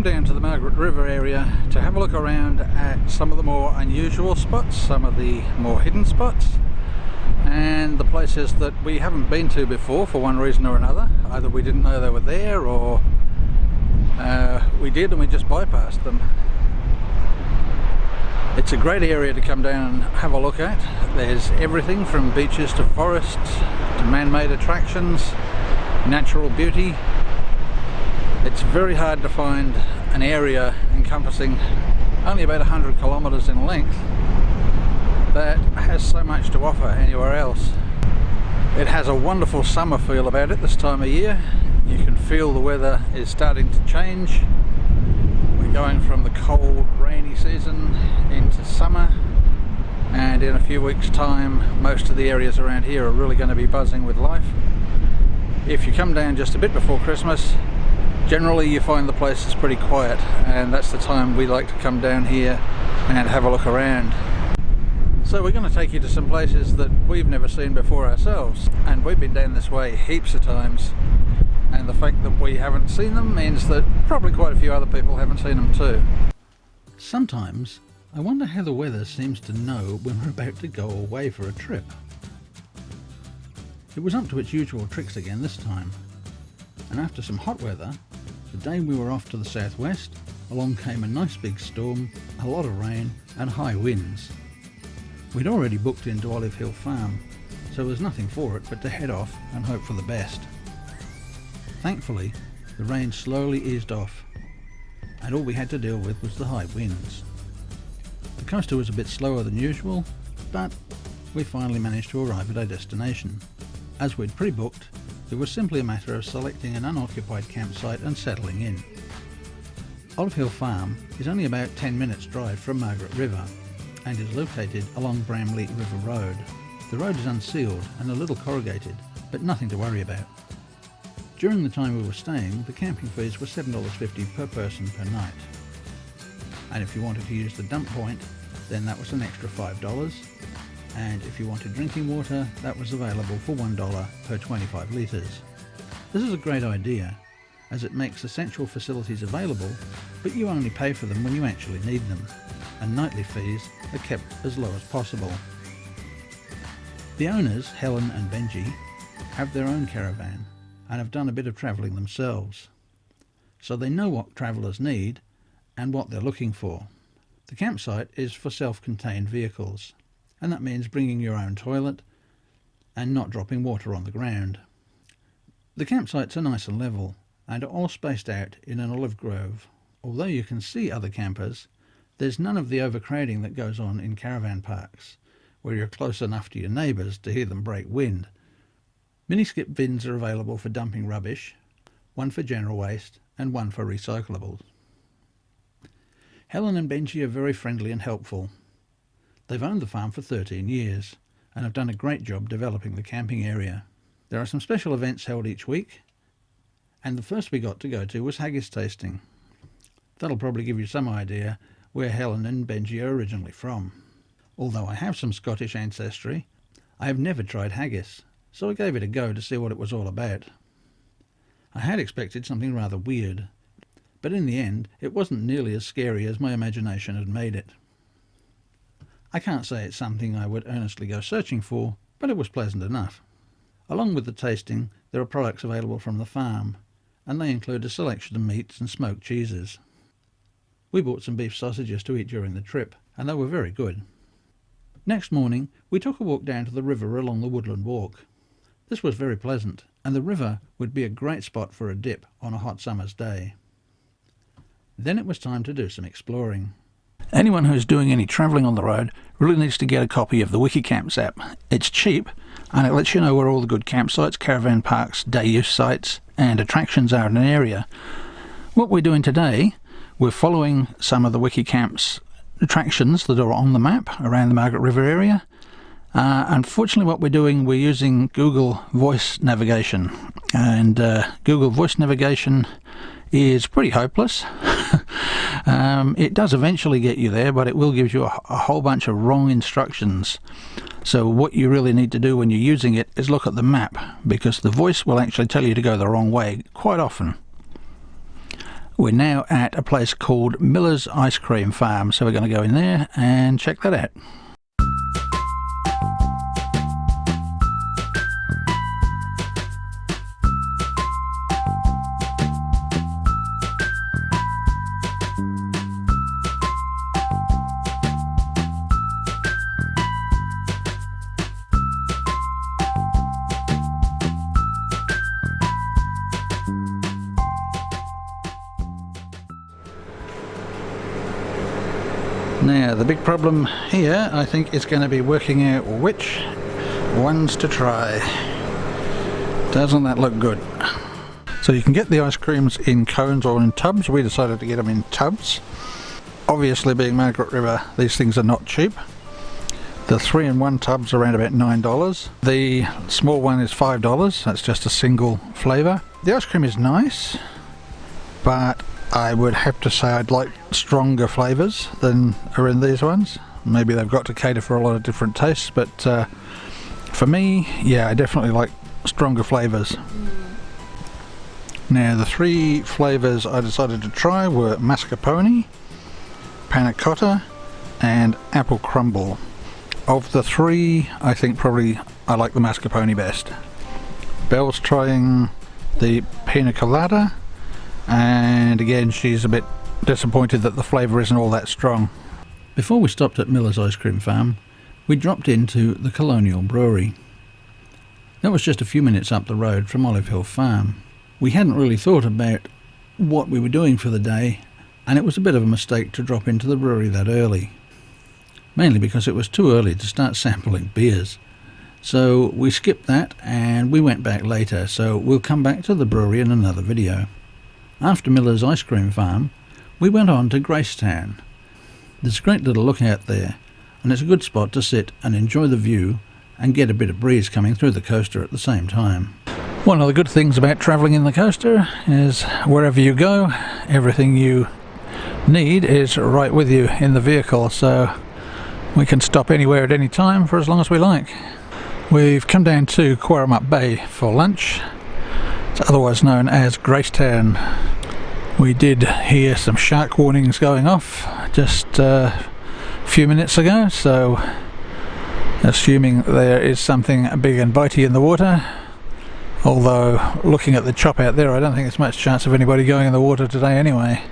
down to the Margaret River area to have a look around at some of the more unusual spots, some of the more hidden spots, and the places that we haven't been to before for one reason or another. Either we didn't know they were there, or we did and we just bypassed them. It's a great area to come down and have a look at. There's everything from beaches to forests to man-made attractions, natural beauty. It's very hard to find an area encompassing only about 100 kilometres in length that has so much to offer anywhere else. It has a wonderful summer feel about it this time of year. You can feel the weather is starting to change. We're going from the cold, rainy season into summer, and in a few weeks' time most of the areas around here are really going to be buzzing with life. If you come down just a bit before Christmas, generally you find the place is pretty quiet, and that's the time we like to come down here and have a look around. So we're going to take you to some places that we've never seen before ourselves, and we've been down this way heaps of times, and the fact that we haven't seen them means that probably quite a few other people haven't seen them too. Sometimes I wonder how the weather seems to know when we're about to go away for a trip. It was up to its usual tricks again this time, and after some hot weather, the day we were off to the southwest, along came a nice big storm, a lot of rain and high winds. We'd already booked into Olive Hill Farm, so there was nothing for it but to head off and hope for the best. Thankfully, the rain slowly eased off, and all we had to deal with was the high winds. The coaster was a bit slower than usual, but we finally managed to arrive at our destination. As we'd pre-booked, it was simply a matter of selecting an unoccupied campsite and settling in. Olive Hill Farm is only about 10 minutes drive from Margaret River and is located along Bramley River Road. The road is unsealed and a little corrugated, but nothing to worry about. During the time we were staying, the camping fees were $7.50 per person per night. And if you wanted to use the dump point, then that was an extra $5. And if you wanted drinking water, that was available for $1 per 25 litres. This is a great idea, as it makes essential facilities available, but you only pay for them when you actually need them, and nightly fees are kept as low as possible. The owners, Helen and Benji, have their own caravan and have done a bit of travelling themselves, so they know what travellers need and what they're looking for. The campsite is for self-contained vehicles, and that means bringing your own toilet and not dropping water on the ground. The campsites are nice and level and are all spaced out in an olive grove. Although you can see other campers, there's none of the overcrowding that goes on in caravan parks, where you're close enough to your neighbours to hear them break wind. Mini-skip bins are available for dumping rubbish, one for general waste and one for recyclables. Helen and Benji are very friendly and helpful. They've owned the farm for 13 years and have done a great job developing the camping area. There are some special events held each week, and the first we got to go to was haggis tasting. That'll probably give you some idea where Helen and Benji are originally from. Although I have some Scottish ancestry, I have never tried haggis, so I gave it a go to see what it was all about. I had expected something rather weird, but in the end it wasn't nearly as scary as my imagination had made it. I can't say it's something I would earnestly go searching for, but it was pleasant enough. Along with the tasting, there are products available from the farm, and they include a selection of meats and smoked cheeses. We bought some beef sausages to eat during the trip, and they were very good. Next morning, we took a walk down to the river along the Woodland Walk. This was very pleasant, and the river would be a great spot for a dip on a hot summer's day. Then it was time to do some exploring. Anyone who's doing any travelling on the road really needs to get a copy of the Wikicamps app. It's cheap, and it lets you know where all the good campsites, caravan parks, day-use sites and attractions are in an area. What we're doing today, we're following some of the Wikicamps attractions that are on the map around the Margaret River area. Unfortunately, what we're doing, we're using Google Voice Navigation, and Google Voice Navigation is pretty hopeless. It does eventually get you there, but it will give you a whole bunch of wrong instructions. So what you really need to do when you're using it is look at the map, because the voice will actually tell you to go the wrong way quite often. We're now at a place called Miller's Ice Cream Farm, so we're going to go in there and check that out. Now the big problem here, I think, is going to be working out which ones to try. Doesn't that look good? So you can get the ice creams in cones or in tubs. We decided to get them in tubs. Obviously, being Margaret River, these things are not cheap. The 3-in-1 tub's around about $9. The small one is $5. That's just a single flavour. The ice cream is nice, but I would have to say I'd like stronger flavours than are in these ones. Maybe they've got to cater for a lot of different tastes, but for me, yeah, I definitely like stronger flavours. Now the 3 flavours I decided to try were mascarpone, panna cotta and apple crumble. Of the 3, I think probably I like the mascarpone best. Belle's trying the pina colada, and again she's a bit disappointed that the flavour isn't all that strong. Before we stopped at Miller's Ice Cream Farm, we dropped into the Colonial Brewery. That was just a few minutes up the road from Olive Hill Farm. We hadn't really thought about what we were doing for the day, and it was a bit of a mistake to drop into the brewery that early. Mainly because it was too early to start sampling beers. So we skipped that and we went back later, so we'll come back to the brewery in another video. After Miller's Ice Cream Farm, we went on to Gracetown. There's a great little lookout there, and it's a good spot to sit and enjoy the view and get a bit of breeze coming through the coaster at the same time. One of the good things about travelling in the coaster is wherever you go, everything you need is right with you in the vehicle, so we can stop anywhere at any time for as long as we like. We've come down to Cowaramup Bay for lunch. It's otherwise known as Gracetown. We did hear some shark warnings going off just a few minutes ago, so assuming there is something big and bitey in the water, although looking at the chop out there I don't think there's much chance of anybody going in the water today anyway.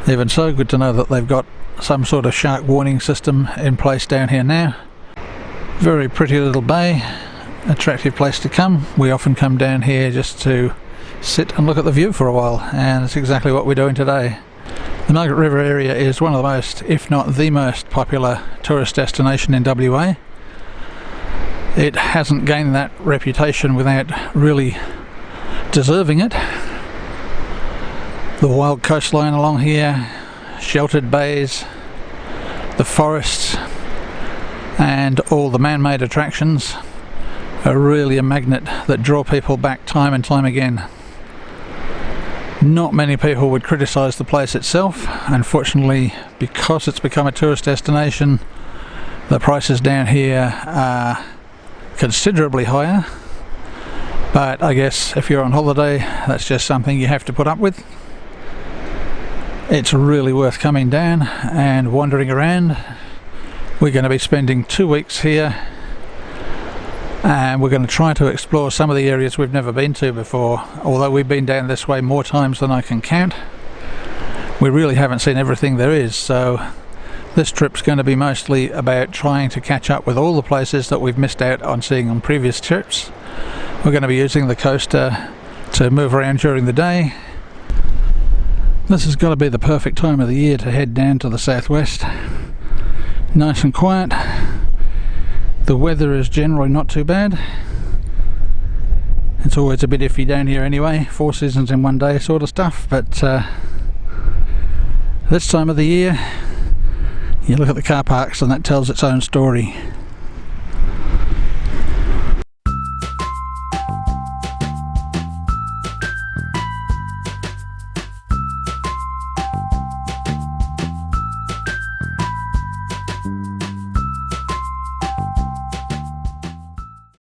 Even so, good to know that they've got some sort of shark warning system in place down here now. Very pretty little bay, attractive place to come. We often come down here just to sit and look at the view for a while, and it's exactly what we're doing today. The Margaret River area is one of the most, if not the most popular tourist destination in WA. It hasn't gained that reputation without really deserving it. The wild coastline along here, sheltered bays, the forests and all the man-made attractions are really a magnet that draw people back time and time again. Not many people would criticise the place itself. Unfortunately, because it's become a tourist destination, the prices down here are considerably higher, but I guess if you're on holiday, that's just something you have to put up with. It's really worth coming down and wandering around. We're going to be spending 2 weeks here, and we're going to try to explore some of the areas we've never been to before. Although we've been down this way more times than I can count, we really haven't seen everything there is, so this trip's going to be mostly about trying to catch up with all the places that we've missed out on seeing on previous trips. We're going to be using the coaster to move around during the day. This has got to be the perfect time of the year to head down to the southwest. Nice and quiet. The weather is generally not too bad. It's always a bit iffy down here anyway, 4 seasons in one day sort of stuff, but this time of the year you look at the car parks and that tells its own story.